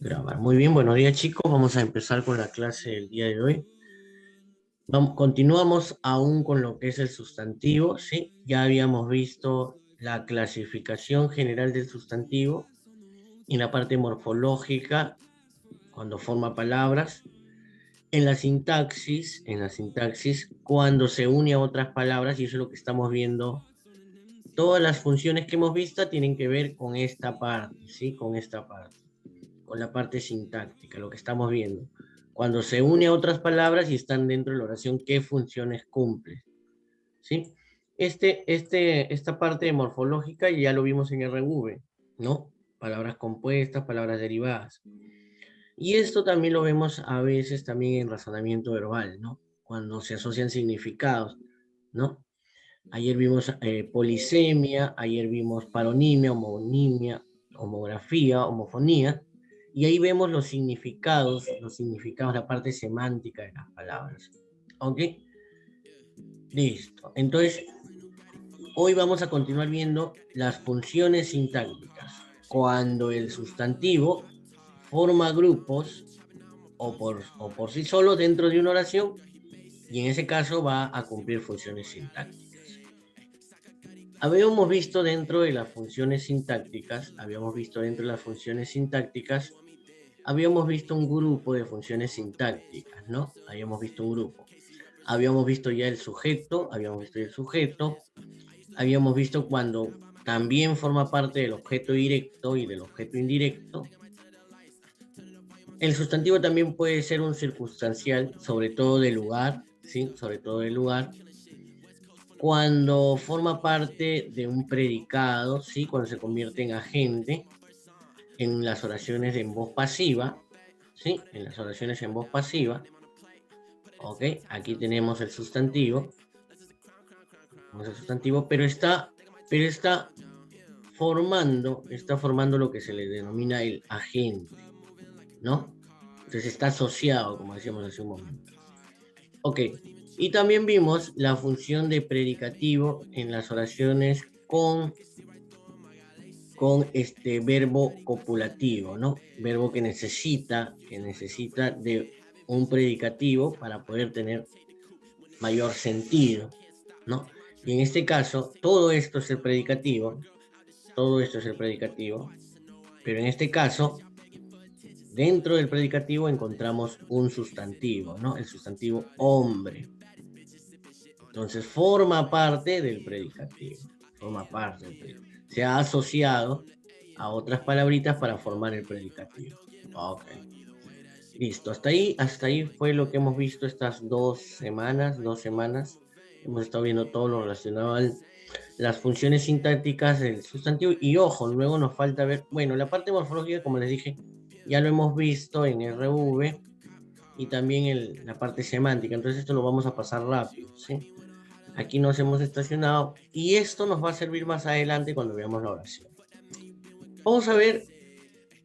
Grabar. Muy bien, buenos días chicos. Vamos a empezar con la clase del día de hoy. Continuamos aún con lo que es el sustantivo, ¿sí? Ya habíamos visto la clasificación general del sustantivo y la parte morfológica cuando forma palabras. En la sintaxis, cuando se une a otras palabras, y eso es lo que estamos viendo. Todas las funciones que hemos visto tienen que ver con esta parte, ¿sí? Con esta parte. Con la parte sintáctica, lo que estamos viendo. Cuando se une a otras palabras y están dentro de la oración, ¿qué funciones cumple? ¿Sí? Esta parte morfológica ya lo vimos en RV, ¿no? Palabras compuestas, palabras derivadas. Y esto también lo vemos a veces también en razonamiento verbal, ¿no? Cuando se asocian significados, ¿no? Ayer vimos polisemia, ayer vimos paronimia, homonimia, homografía, homofonía, y ahí vemos los significados, la parte semántica de las palabras. ¿Ok? Listo. Entonces, hoy vamos a continuar viendo las funciones sintácticas. Cuando el sustantivo forma grupos o por sí solo dentro de una oración, y en ese caso va a cumplir funciones sintácticas. Habíamos visto dentro de las funciones sintácticas, habíamos visto un grupo de funciones sintácticas, ¿no? Habíamos visto un grupo. Habíamos visto ya habíamos visto cuando también forma parte del objeto directo y del objeto indirecto. El sustantivo también puede ser un circunstancial, sobre todo de lugar, ¿sí? Sobre todo de lugar. Cuando forma parte de un predicado, ¿sí? Cuando se convierte en agente, en las oraciones en voz pasiva, ¿sí? En las oraciones en voz pasiva, ¿ok? Aquí tenemos pero está formando lo que se le denomina el agente, ¿no? Entonces está asociado, como decíamos hace un momento. Ok, y también vimos la función de predicativo en las oraciones con este verbo copulativo, ¿no? Verbo que necesita de un predicativo para poder tener mayor sentido, ¿no? Y en este caso, todo esto es el predicativo, pero en este caso, dentro del predicativo encontramos un sustantivo, ¿no? El sustantivo hombre. Entonces forma parte del predicativo. Se ha asociado a otras palabritas para formar el predicativo. Ok. Listo. Hasta ahí fue lo que hemos visto estas 2 semanas. Hemos estado viendo todo lo relacionado a las funciones sintácticas del sustantivo. Y ojo, luego nos falta ver, bueno, la parte morfológica, como les dije, ya lo hemos visto en RV y también en la parte semántica. Entonces esto lo vamos a pasar rápido, ¿sí? Aquí nos hemos estacionado y esto nos va a servir más adelante cuando veamos la oración. Vamos a ver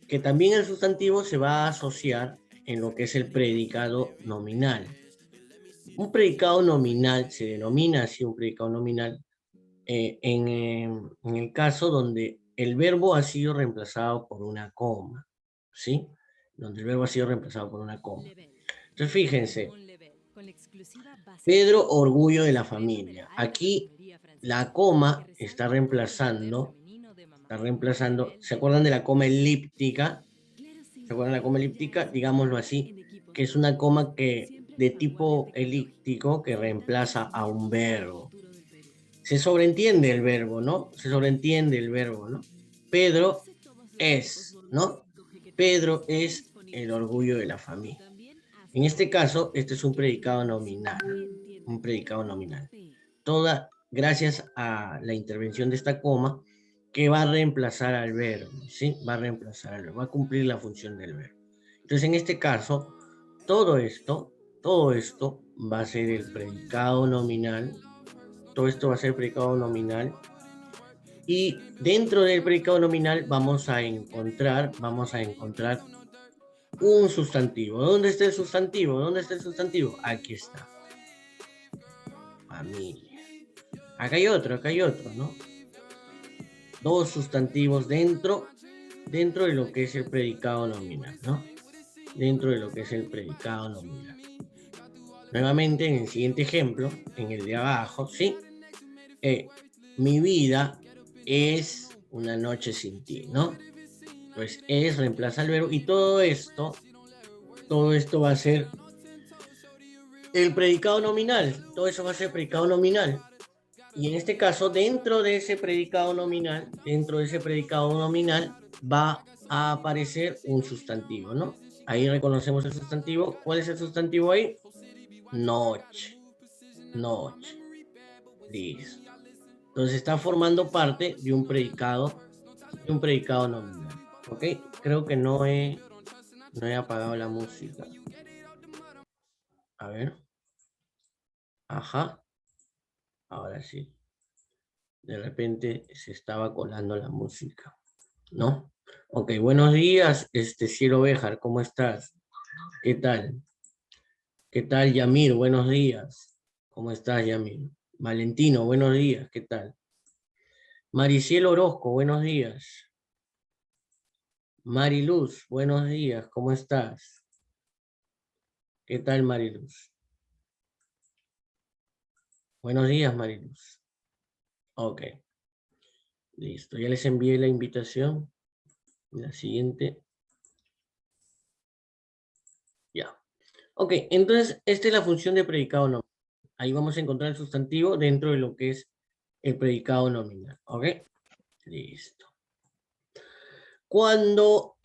que también el sustantivo se va a asociar en lo que es el predicado nominal. Un predicado nominal se denomina así un predicado nominal en el caso donde el verbo ha sido reemplazado por una coma, ¿sí? Donde el verbo ha sido reemplazado por una coma. Entonces fíjense, Pedro, orgullo de la familia. Aquí la coma ¿se acuerdan de la coma elíptica? ¿Se acuerdan de la coma elíptica? Digámoslo así, que es una coma de tipo elíptico que reemplaza a un verbo. Se sobreentiende el verbo, ¿no? Pedro es, ¿no? Pedro es el orgullo de la familia. En este caso, este es un predicado nominal. Un predicado nominal. Gracias a la intervención de esta coma, que va a reemplazar al verbo, ¿sí? Va a cumplir la función del verbo. Entonces, en este caso, todo esto va a ser el predicado nominal. Todo esto va a ser predicado nominal. Y dentro del predicado nominal vamos a encontrar un sustantivo. ¿Dónde está el sustantivo? Aquí está. Familia. Acá hay otro, ¿no? Dos sustantivos dentro dentro de lo que es el predicado nominal, ¿no? Dentro de lo que es el predicado nominal. Nuevamente, en el siguiente ejemplo, en el de abajo, ¿sí? Mi vida es una noche sin ti, ¿no? Entonces, es reemplaza el verbo y todo esto va a ser el predicado nominal. Todo eso va a ser predicado nominal. Y en este caso, dentro de ese predicado nominal, va a aparecer un sustantivo, ¿no? Ahí reconocemos el sustantivo. ¿Cuál es el sustantivo ahí? Noche. Noche. Listo. Entonces está formando parte de un predicado nominal. ¿Ok? Creo que no he apagado la música. A ver. Ajá. Ahora sí. De repente se estaba colando la música, ¿no? Ok, buenos días, Cielo Béjar, ¿cómo estás? ¿Qué tal? ¿Qué tal, Yamir? Buenos días. ¿Cómo estás, Yamir? Valentino, buenos días, ¿qué tal? Maricielo Orozco, buenos días. Mariluz, buenos días, ¿cómo estás? ¿Qué tal, Mariluz? Buenos días, Mariluz. Ok. Listo, ya les envié la invitación. La siguiente. Ya. Ok, entonces esta es la función de predicado nominal. Ahí vamos a encontrar el sustantivo dentro de lo que es el predicado nominal. Ok, listo. Cuando,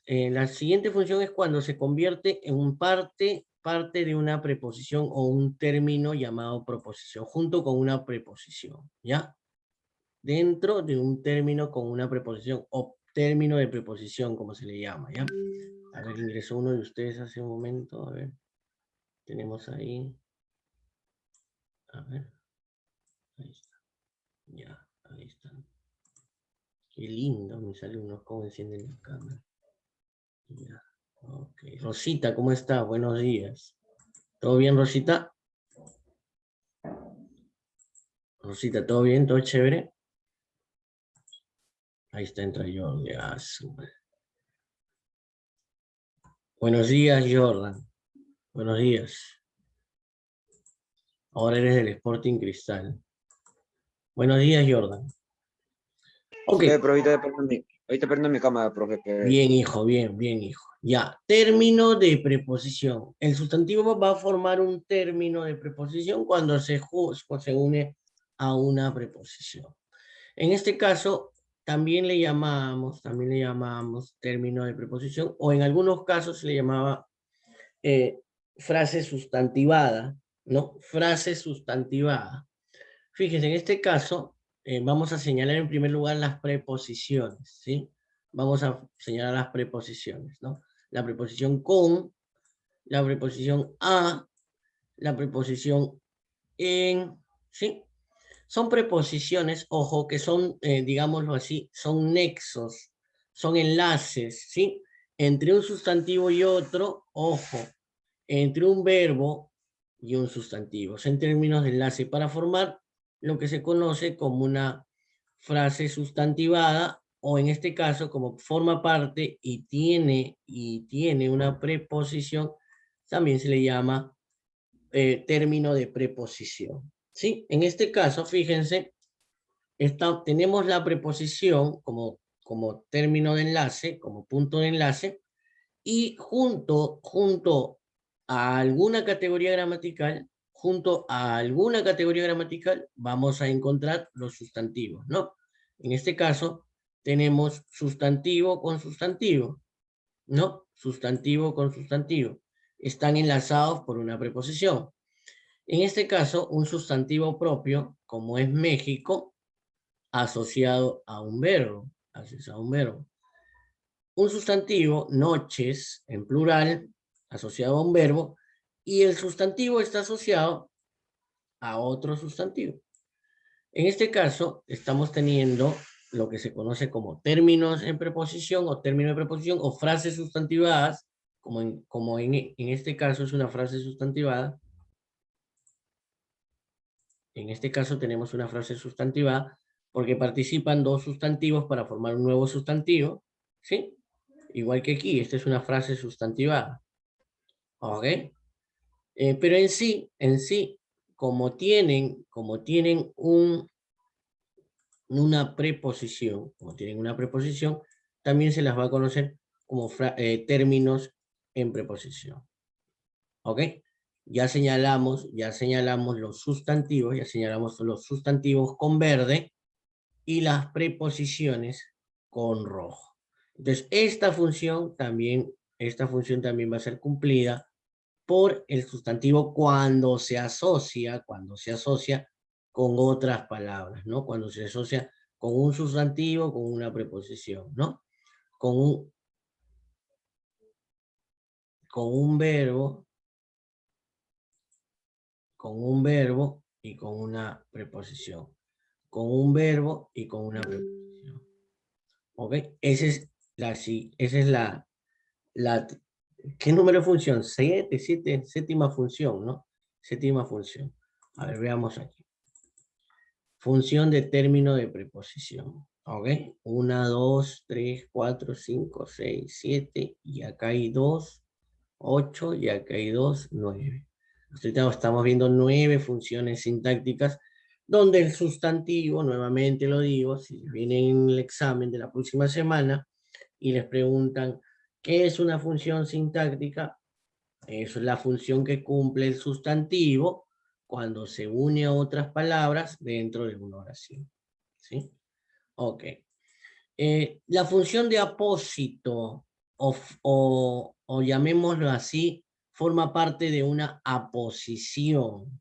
la siguiente función es cuando se convierte en un parte de una preposición o un término llamado proposición, junto con una preposición, ¿ya? Dentro de un término con una preposición o término de preposición, como se le llama, ¿ya? A ver, ingresó uno de ustedes hace un momento, a ver. Tenemos ahí. A ver. Ahí está. Ya, ahí está. Qué lindo, mis alumnos, cómo encienden la cámara. Ya, ok. Rosita, ¿cómo estás? Buenos días. ¿Todo bien, Rosita? Rosita, ¿todo bien? ¿Todo chévere? Ahí está, entra Jordi. Buenos días, Jordan. Buenos días. Ahora eres del Sporting Cristal. Buenos días, Jordan. Ok. Pero ahorita prendo mi cámara, profe. Bien, hijo, bien, bien, hijo. Ya, término de preposición. El sustantivo va a formar un término de preposición cuando se une a una preposición. En este caso, también le llamamos término de preposición, o en algunos casos se le llamaba frase sustantivada, ¿no? Frase sustantivada. Fíjense, en este caso, vamos a señalar en primer lugar las preposiciones, ¿sí? Vamos a señalar las preposiciones, ¿no? La preposición con, la preposición a, la preposición en, ¿sí? Son preposiciones, ojo, que son, digámoslo así, son nexos, son enlaces, ¿sí? Entre un sustantivo y otro, ojo, entre un verbo y un sustantivo. En términos de enlace para formar lo que se conoce como una frase sustantivada, o en este caso, como forma parte y tiene una preposición, también se le llama término de preposición. ¿Sí? En este caso, fíjense, tenemos la preposición como término de enlace, como punto de enlace, y junto a alguna categoría gramatical, vamos a encontrar los sustantivos, ¿no? En este caso, tenemos sustantivo con sustantivo, ¿no? Sustantivo con sustantivo. Están enlazados por una preposición. En este caso, un sustantivo propio, como es México, asociado a un verbo, un sustantivo, noches, en plural, asociado a un verbo, y el sustantivo está asociado a otro sustantivo. En este caso, estamos teniendo lo que se conoce como términos en preposición o término de preposición o frases sustantivadas, como en este caso es una frase sustantivada. En este caso tenemos una frase sustantivada porque participan dos sustantivos para formar un nuevo sustantivo, ¿sí? Igual que aquí, esta es una frase sustantivada, ¿ok? Pero en sí, como tienen como tienen una preposición, también se las va a conocer como términos en preposición, ¿ok? Ya señalamos los sustantivos con verde y las preposiciones con rojo. Entonces, esta función también va a ser cumplida por el sustantivo cuando se asocia con otras palabras, ¿no? Cuando se asocia con un sustantivo, con una preposición, ¿no? Con un, con un verbo, con un verbo y con una preposición. Con un verbo y con una preposición. ¿Ok? Esa es la, ¿qué número de función? Séptima función, ¿no? Séptima función. A ver, veamos aquí. Función de término de preposición. ¿Ok? 1, 2, 3, 4, 5, 6, 7. Y acá hay 2, 8. Y acá hay 2, 9. Ahorita estamos viendo 9 funciones sintácticas donde el sustantivo, nuevamente lo digo, si viene en el examen de la próxima semana y les preguntan ¿qué es una función sintáctica? Es la función que cumple el sustantivo cuando se une a otras palabras dentro de una oración. ¿Sí? Ok. La función de apósito, o llamémoslo así, forma parte de una aposición.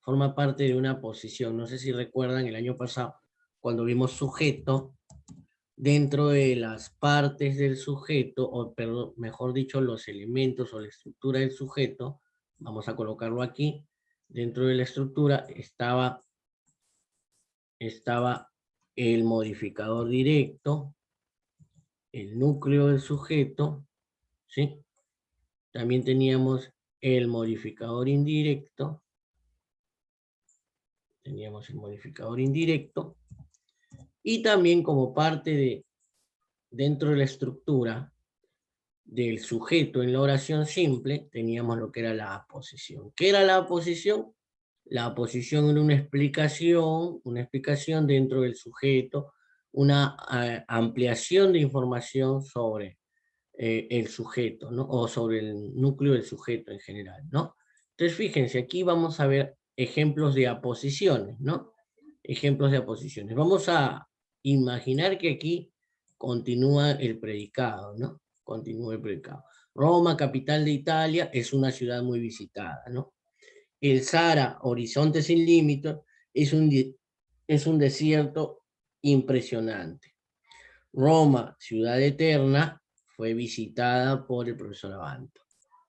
Forma parte de una posición. No sé si recuerdan el año pasado, cuando vimos sujeto, dentro de las partes del sujeto, o perdón, mejor dicho, los elementos o la estructura del sujeto, vamos a colocarlo aquí, dentro de la estructura estaba el modificador directo, el núcleo del sujeto, ¿sí? También teníamos el modificador indirecto, y también como parte dentro de la estructura del sujeto en la oración simple, teníamos lo que era la aposición. ¿Qué era la aposición? La aposición era una explicación dentro del sujeto, una ampliación de información sobre el sujeto, ¿no? O sobre el núcleo del sujeto en general, ¿no? Entonces, fíjense, aquí vamos a ver ejemplos de aposiciones, ¿no? Ejemplos de aposiciones. Vamos a imaginar que aquí continúa el predicado, ¿no? Continúa el predicado. Roma, capital de Italia, es una ciudad muy visitada, ¿no? El Sahara, horizonte sin límites, es un desierto impresionante. Roma, ciudad eterna, fue visitada por el profesor Abanto.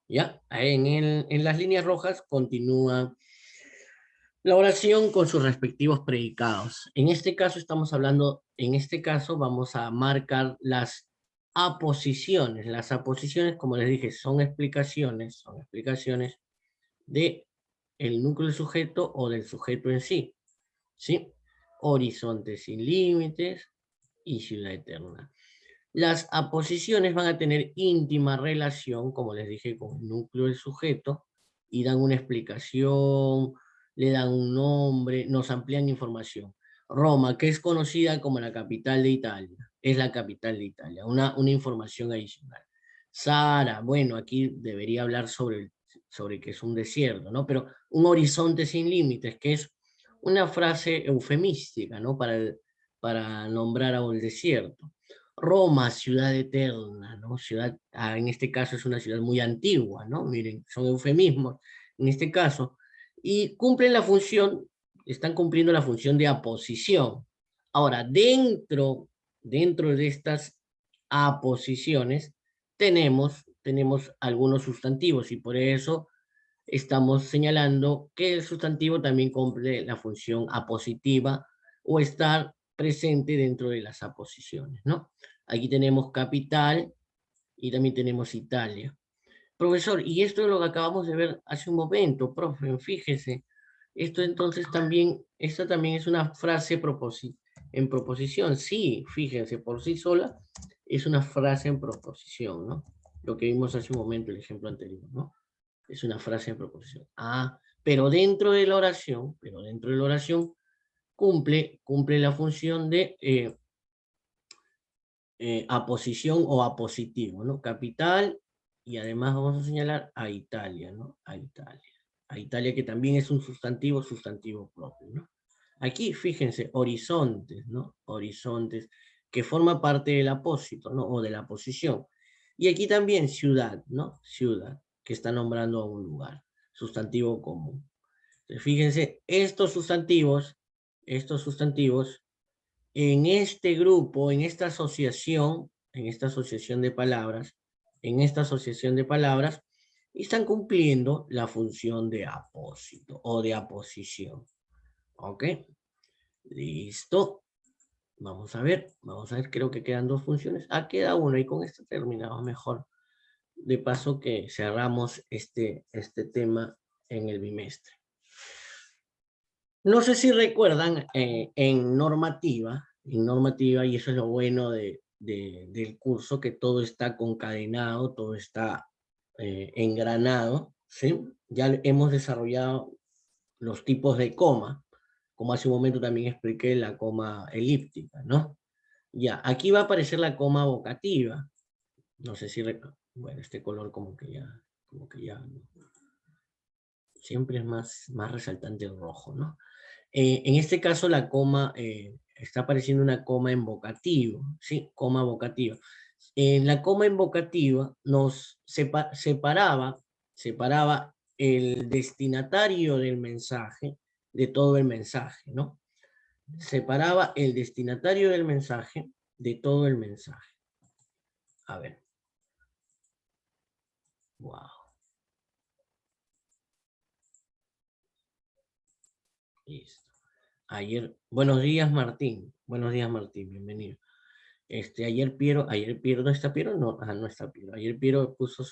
¿Ya? En las líneas rojas continúa la oración con sus respectivos predicados. En este caso vamos a marcar las aposiciones. Las aposiciones, como les dije, son explicaciones de el núcleo del sujeto o del sujeto en sí. ¿Sí? Horizonte sin límites y ciudad eterna. Las aposiciones van a tener íntima relación, como les dije, con el núcleo del sujeto, y dan una explicación, le dan un nombre, nos amplían información. Roma, que es conocida como la capital de Italia, es la capital de Italia, una información adicional. Sahara, bueno, aquí debería hablar sobre que es un desierto, ¿no? Pero un horizonte sin límites, que es una frase eufemística, ¿no? Para nombrar a un desierto. Roma, ciudad eterna, ¿no? En este caso es una ciudad muy antigua, ¿no? Miren, son eufemismos en este caso. Y están cumpliendo la función de aposición. Ahora, dentro de estas aposiciones tenemos algunos sustantivos y por eso estamos señalando que el sustantivo también cumple la función apositiva o estar presente dentro de las aposiciones, ¿no? Aquí tenemos capital y también tenemos Italia. Profesor, y esto es lo que acabamos de ver hace un momento, profe, fíjese. Esta también es una frase En proposición, sí, fíjense, por sí sola es una frase en proposición, ¿no? Lo que vimos hace un momento, el ejemplo anterior, ¿no? Es una frase en proposición. Ah, pero dentro de la oración cumple la función de aposición o apositivo, ¿no? Capital, y además vamos a señalar a Italia, ¿no? A Italia. A Italia, que también es un sustantivo propio, ¿no? Aquí, fíjense, horizontes, ¿no? Horizontes, que forma parte del apósito, ¿no? O de la posición. Y aquí también ciudad, ¿no? Ciudad, que está nombrando a un lugar, sustantivo común. Entonces, fíjense, estos sustantivos, en este grupo, en esta asociación de palabras, están cumpliendo la función de apósito o de aposición. ¿Ok? Listo. Vamos a ver, creo que quedan dos funciones. Ah, queda una y con esto terminamos mejor. De paso que cerramos este tema en el bimestre. No sé si recuerdan en normativa, y eso es lo bueno del curso, que todo está concadenado, todo está engranado, ¿sí? Ya hemos desarrollado los tipos de coma, como hace un momento también expliqué la coma elíptica, ¿no? Ya, aquí va a aparecer la coma vocativa. No sé si, bueno, este color como que ya, ¿no? Siempre es más resaltante el rojo, ¿no? En este caso la coma, está apareciendo una coma en vocativo, ¿sí? Coma vocativa. En la coma en vocativa nos separaba el destinatario del mensaje de todo el mensaje, ¿no? Separaba el destinatario del mensaje de todo el mensaje. A ver. Wow. Listo. Buenos días Martín, bienvenido. Ayer Piero, ¿no está Piero? No, no está Piero. Ayer Piero puso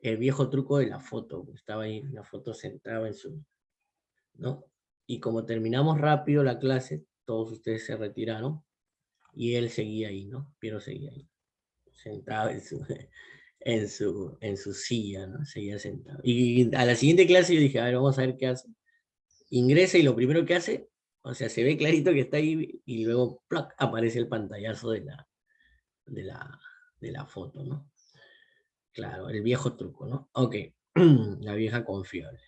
el viejo truco de la foto, estaba ahí, la foto sentada en su, ¿no? Y como terminamos rápido la clase, todos ustedes se retiraron, y él seguía ahí, ¿no? Piero seguía ahí, sentado en su silla, ¿no? Seguía sentado. Y a la siguiente clase yo dije, a ver, vamos a ver qué hace. Ingresa y lo primero que hace, o sea, se ve clarito que está ahí y luego ¡plac! Aparece el pantallazo de la foto, ¿no? Claro, el viejo truco, ¿no? Ok, la vieja confiable.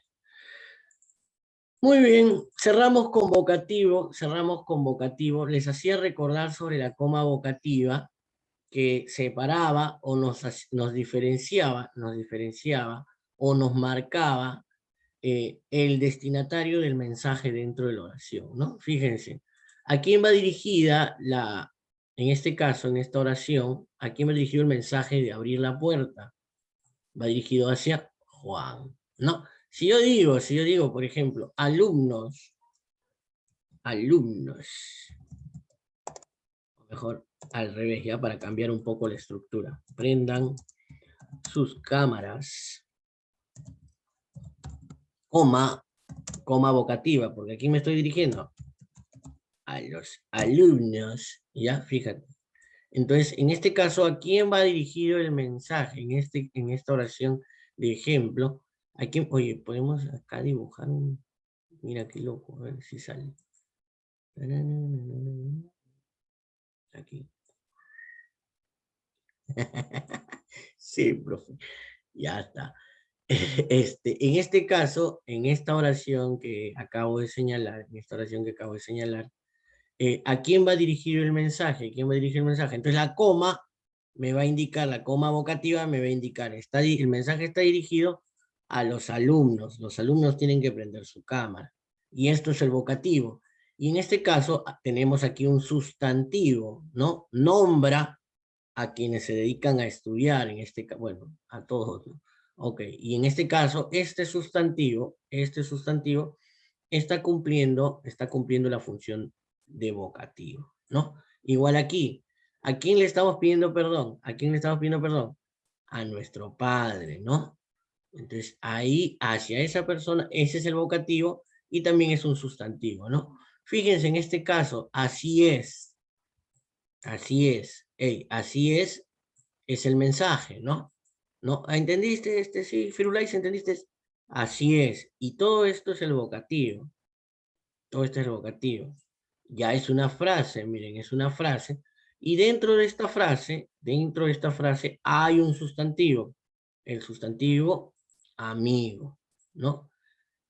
Muy bien, cerramos con vocativo. Les hacía recordar sobre la coma vocativa que separaba o nos diferenciaba o nos marcaba el destinatario del mensaje dentro de la oración, ¿no? Fíjense, ¿a quién va dirigida en este caso, en esta oración, a quién va dirigido el mensaje de abrir la puerta? Va dirigido hacia Juan, ¿no? Si yo digo, por ejemplo, alumnos, o mejor al revés, ya para cambiar un poco la estructura, prendan sus cámaras, coma vocativa, porque aquí me estoy dirigiendo a los alumnos, ya, fíjate. Entonces, en este caso, ¿a quién va dirigido el mensaje? En esta oración de ejemplo, ¿a quién? Oye, podemos acá dibujar mira qué loco, a ver si sale. Aquí. Sí, profe, ya está. En este caso, en esta oración que acabo de señalar, ¿a quién va dirigido el mensaje? ¿Quién va a dirigir el mensaje? Entonces la coma me va a indicar, la coma vocativa me va a indicar, el mensaje está dirigido a los alumnos tienen que prender su cámara, y esto es el vocativo. Y en este caso tenemos aquí un sustantivo, ¿no? Nombra a quienes se dedican a estudiar, bueno, a todos, ¿no? Ok, y en este caso, este sustantivo está cumpliendo la función de vocativo, ¿no? Igual aquí, ¿a quién le estamos pidiendo perdón? ¿A quién le estamos pidiendo perdón? A nuestro Padre, ¿no? Entonces, ahí, hacia esa persona, ese es el vocativo y también es un sustantivo, ¿no? Fíjense en este caso, así es. Así es. Ey, así es el mensaje, ¿no? ¿No? ¿Entendiste este? Sí, Firulais, ¿entendiste? Así es. Y todo esto es el vocativo. Todo esto es el vocativo. Ya es una frase, miren, es una frase. Y dentro de esta frase hay un sustantivo. El sustantivo amigo, ¿no?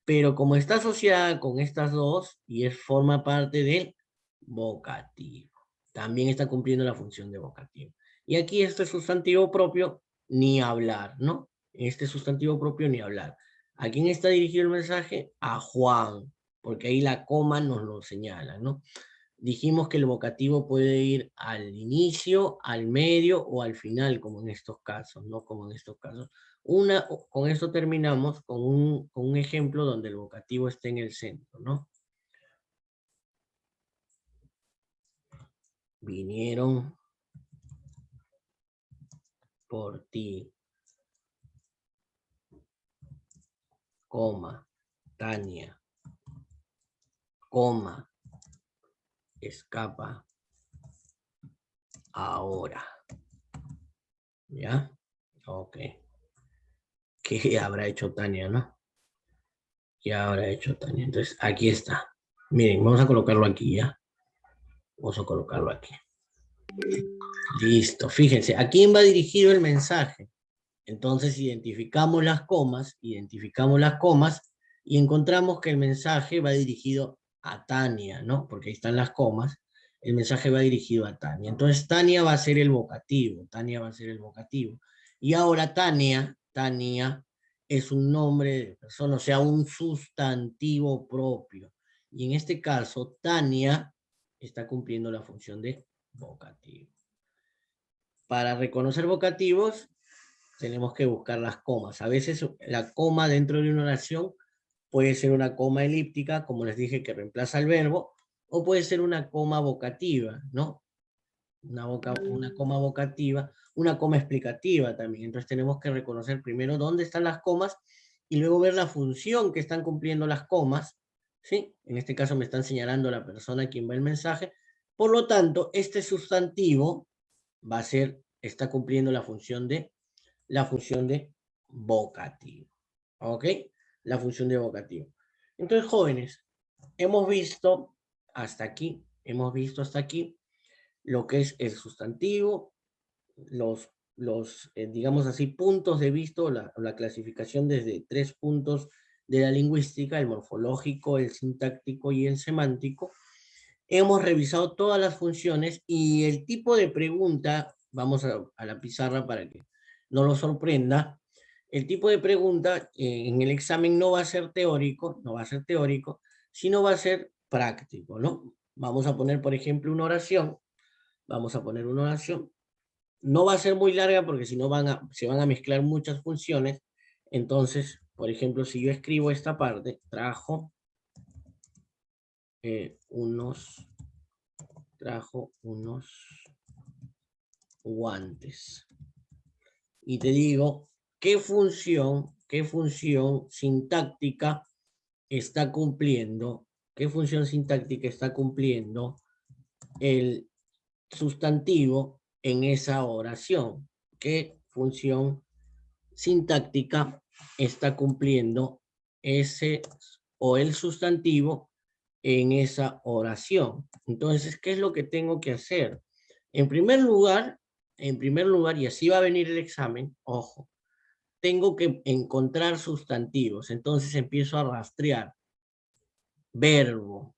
Pero como está asociada con estas dos y forma parte del vocativo, también está cumpliendo la función de vocativo. Y aquí este sustantivo propio, ni hablar, ¿no? Este sustantivo propio, ni hablar. ¿A quién está dirigido el mensaje? A Juan, porque ahí la coma nos lo señala, ¿no? Dijimos que el vocativo puede ir al inicio, al medio o al final, como en estos casos, ¿no? Como en estos casos. Con esto terminamos con un ejemplo donde el vocativo está en el centro, ¿no? Vinieron por ti, coma, Tania, coma, escapa, ahora. ¿Ya? Ok. ¿Qué habrá hecho Tania, no? ¿Qué habrá hecho Tania? Entonces, aquí está. Miren, vamos a colocarlo aquí, ¿ya? Vamos a colocarlo aquí. Listo, fíjense, ¿a quién va dirigido el mensaje? Entonces identificamos las comas y encontramos que el mensaje va dirigido a Tania, ¿no? Porque ahí están las comas, el mensaje va dirigido a Tania. Entonces Tania va a ser el vocativo, Tania va a ser el vocativo. Y ahora Tania es un nombre de persona, o sea, un sustantivo propio. Y en este caso, Tania está cumpliendo la función de vocativo. Para reconocer vocativos, tenemos que buscar las comas. A veces la coma dentro de una oración puede ser una coma elíptica, como les dije, que reemplaza el verbo, o puede ser una coma vocativa, ¿no? Una coma vocativa, una coma explicativa también. Entonces tenemos que reconocer primero dónde están las comas y luego ver la función que están cumpliendo las comas, ¿sí? En este caso me están señalando la persona a quien va el mensaje. Por lo tanto, este sustantivo está cumpliendo la función de vocativo. ¿Ok? La función de vocativo. Entonces, jóvenes, hemos visto hasta aquí lo que es el sustantivo, digamos así, puntos de vista, la clasificación desde 3 puntos de la lingüística, el morfológico, el sintáctico y el semántico. Hemos revisado todas las funciones y el tipo de pregunta, vamos a la pizarra para que no lo sorprenda, el tipo de pregunta en el examen no va a ser teórico, sino va a ser práctico, ¿no? Vamos a poner, por ejemplo, una oración, no va a ser muy larga porque si no se van a mezclar muchas funciones, entonces, por ejemplo, si yo escribo esta parte, trajo unos guantes. Y te digo, qué función sintáctica está cumpliendo, qué función sintáctica está cumpliendo el sustantivo en esa oración, qué función sintáctica está cumpliendo ese o el sustantivo en esa oración. Entonces, ¿qué es lo que tengo que hacer? En primer lugar, y así va a venir el examen, ojo, tengo que encontrar sustantivos. Entonces empiezo a rastrear. Verbo,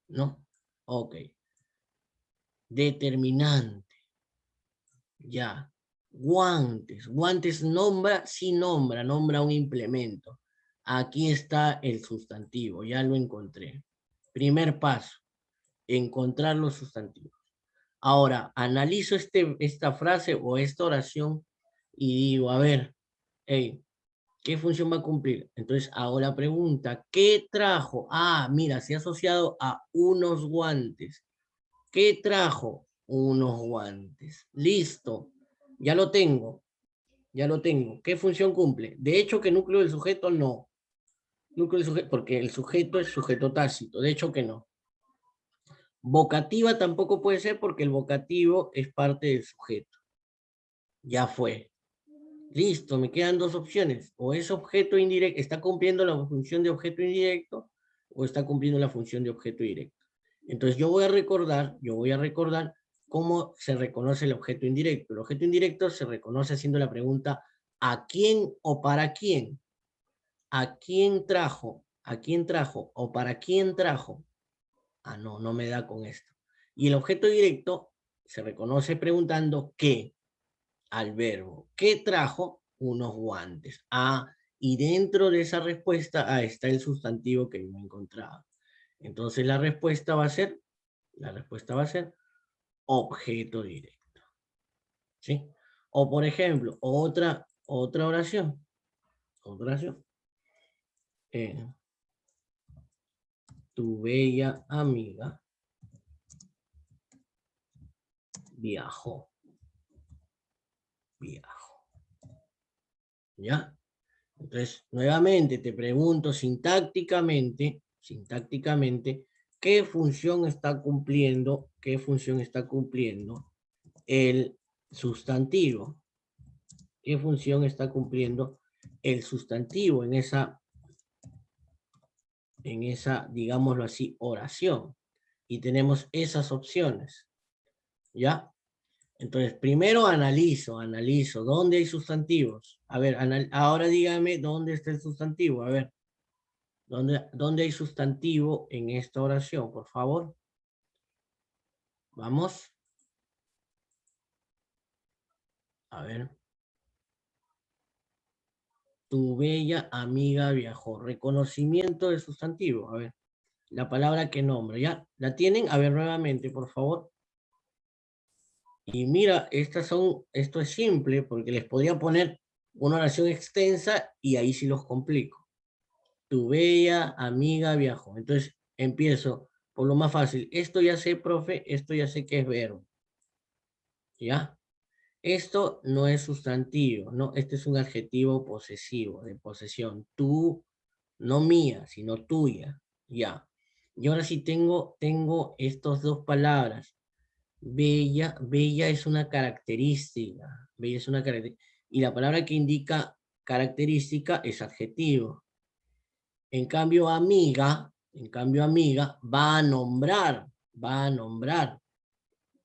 ¿no? Ok. Determinante, ya. Guantes nombra un implemento. Aquí está el sustantivo, ya lo encontré. Primer paso, encontrar los sustantivos. Ahora, analizo esta frase o esta oración y digo, a ver, hey, ¿qué función va a cumplir? Entonces hago la pregunta, ¿qué trajo? Ah, mira, se ha asociado a unos guantes. ¿Qué trajo? Unos guantes. Listo, ya lo tengo, ya lo tengo. ¿Qué función cumple? De hecho, ¿qué núcleo del sujeto? No. Núcleo del sujeto, porque el sujeto es sujeto tácito. De hecho que no. Vocativa tampoco puede ser porque el vocativo es parte del sujeto. Ya fue. Listo, me quedan dos opciones. O es objeto indirecto, está cumpliendo la función de objeto indirecto, o está cumpliendo la función de objeto directo. Entonces yo voy a recordar cómo se reconoce el objeto indirecto. El objeto indirecto se reconoce haciendo la pregunta ¿a quién o para quién? ¿A quién trajo? ¿A quién trajo? ¿O para quién trajo? Ah, no, no me da con esto. Y el objeto directo se reconoce preguntando ¿qué? Al verbo. ¿Qué trajo? Unos guantes. Ah, y dentro de esa respuesta está el sustantivo que yo me encontraba. Entonces la respuesta va a ser objeto directo. ¿Sí? O por ejemplo, otra oración. Otra oración. Tu bella amiga viajó. Viajó. ¿Ya? Entonces, nuevamente te pregunto sintácticamente, ¿qué función está cumpliendo el sustantivo? ¿Qué función está cumpliendo el sustantivo en esa, digámoslo así, oración? Y tenemos esas opciones, ¿ya? Entonces, primero analizo, ¿dónde hay sustantivos? A ver, ahora dígame dónde está el sustantivo, a ver. ¿Dónde hay sustantivo en esta oración, por favor? Vamos. A ver. Tu bella amiga viajó. Reconocimiento de sustantivo. A ver. La palabra que nombra. ¿Ya? ¿La tienen? A ver nuevamente, por favor. Y mira, esto es simple porque les podría poner una oración extensa y ahí sí los complico. Tu bella amiga viajó. Entonces empiezo por lo más fácil. Esto ya sé, profe, esto ya sé que es verbo. ¿Ya? Esto no es sustantivo, no, este es un adjetivo posesivo, de posesión. Tú, no mía, sino tuya. Ya. Y ahora sí tengo estas dos palabras. Bella, bella es una característica. Bella es una característica. Y la palabra que indica característica es adjetivo. En cambio, amiga, va a nombrar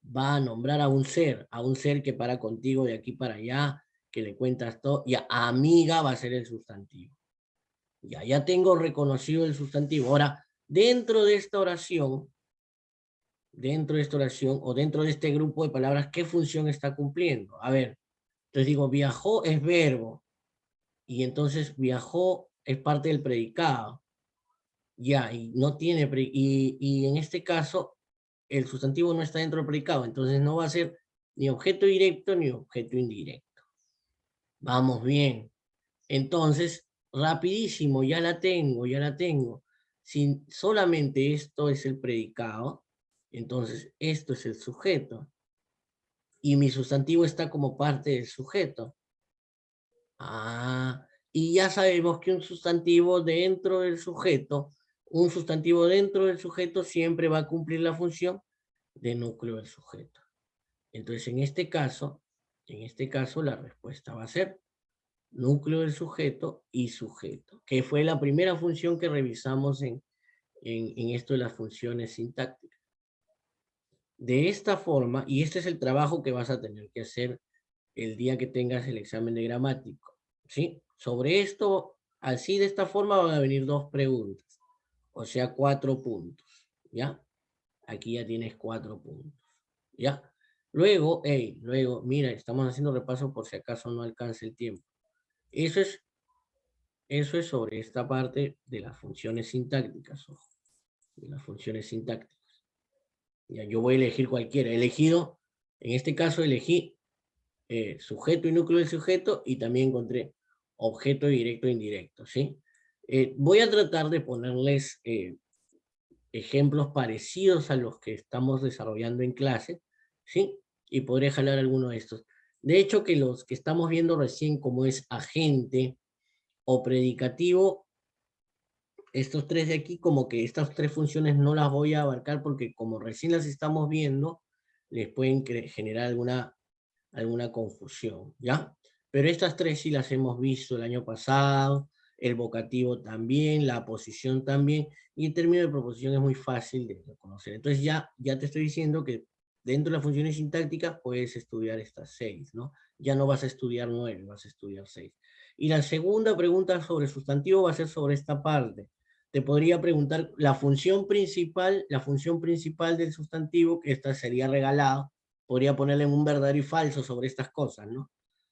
a un ser que para contigo de aquí para allá, que le cuentas todo, y amiga va a ser el sustantivo. Ya tengo reconocido el sustantivo. Ahora, o dentro de este grupo de palabras, ¿qué función está cumpliendo? A ver, entonces digo, viajó es verbo, y entonces viajó es parte del predicado. Ya, y no tiene, y en este caso, el sustantivo no está dentro del predicado, entonces no va a ser ni objeto directo ni objeto indirecto. Vamos bien. Entonces, rapidísimo, ya la tengo. Si solamente esto es el predicado, entonces esto es el sujeto. Y mi sustantivo está como parte del sujeto. Ah, y ya sabemos que un sustantivo dentro del sujeto siempre va a cumplir la función de núcleo del sujeto. Entonces, en este caso la respuesta va a ser núcleo del sujeto y sujeto, que fue la primera función que revisamos en esto de las funciones sintácticas. De esta forma, y este es el trabajo que vas a tener que hacer el día que tengas el examen de gramático, ¿sí? Sobre esto, así de esta forma van a venir dos preguntas, o sea, 4 puntos, ¿ya? Aquí ya tienes 4 puntos, ¿ya? Luego, mira, estamos haciendo repaso por si acaso no alcanza el tiempo. Eso es sobre esta parte de las funciones sintácticas, ojo, de las funciones sintácticas. Ya, yo voy a elegir cualquiera. En este caso elegí sujeto y núcleo del sujeto y también encontré objeto directo e indirecto, ¿sí? Voy a tratar de ponerles ejemplos parecidos a los que estamos desarrollando en clase, ¿sí? Y podré jalar alguno de estos. De hecho, que los que estamos viendo recién como es agente o predicativo, estos tres de aquí, como que estas tres funciones no las voy a abarcar porque como recién las estamos viendo, les pueden generar alguna confusión, ¿ya? Pero estas tres sí las hemos visto el año pasado, el vocativo también, la posición también, y el término de proposición es muy fácil de reconocer. Entonces ya te estoy diciendo que dentro de las funciones sintácticas puedes estudiar estas seis, ¿no? Ya no vas a estudiar nueve, vas a estudiar seis. Y la segunda pregunta sobre sustantivo va a ser sobre esta parte. Te podría preguntar la función principal del sustantivo, que esta sería regalado, podría ponerle un verdadero y falso sobre estas cosas, ¿no?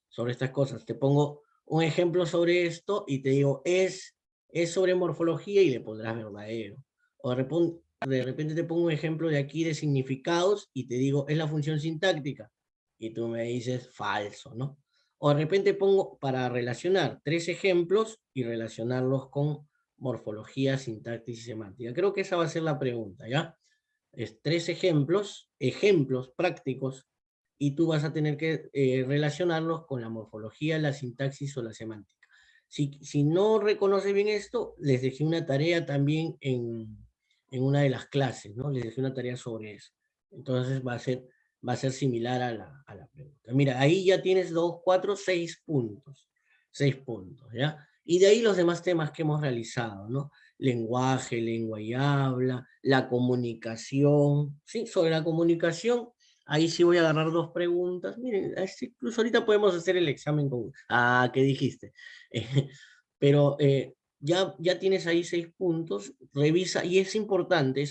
Sobre estas cosas. Te pongo un ejemplo sobre esto y te digo, es sobre morfología y le pondrás verdadero. O de repente te pongo un ejemplo de aquí de significados y te digo, es la función sintáctica. Y tú me dices falso, ¿no? O de repente pongo para relacionar tres ejemplos y relacionarlos con morfología, sintaxis y semántica. Creo que esa va a ser la pregunta, ¿ya? Es tres ejemplos prácticos, y tú vas a tener que relacionarlos con la morfología, la sintaxis o la semántica. Si no reconoces bien esto, les dejé una tarea también en una de las clases, ¿no? Les dejé una tarea sobre eso. Entonces va a ser similar a la pregunta. Mira, ahí ya tienes 2, 4, 6 puntos. 6 puntos, ¿ya? Y de ahí los demás temas que hemos realizado, ¿no? Lenguaje, lengua y habla, la comunicación, ¿sí? Sobre la comunicación, ahí sí voy a agarrar dos preguntas. Miren, incluso ahorita podemos hacer el examen con... Ah, ¿qué dijiste? Pero ya tienes ahí 6 puntos, revisa, y es importante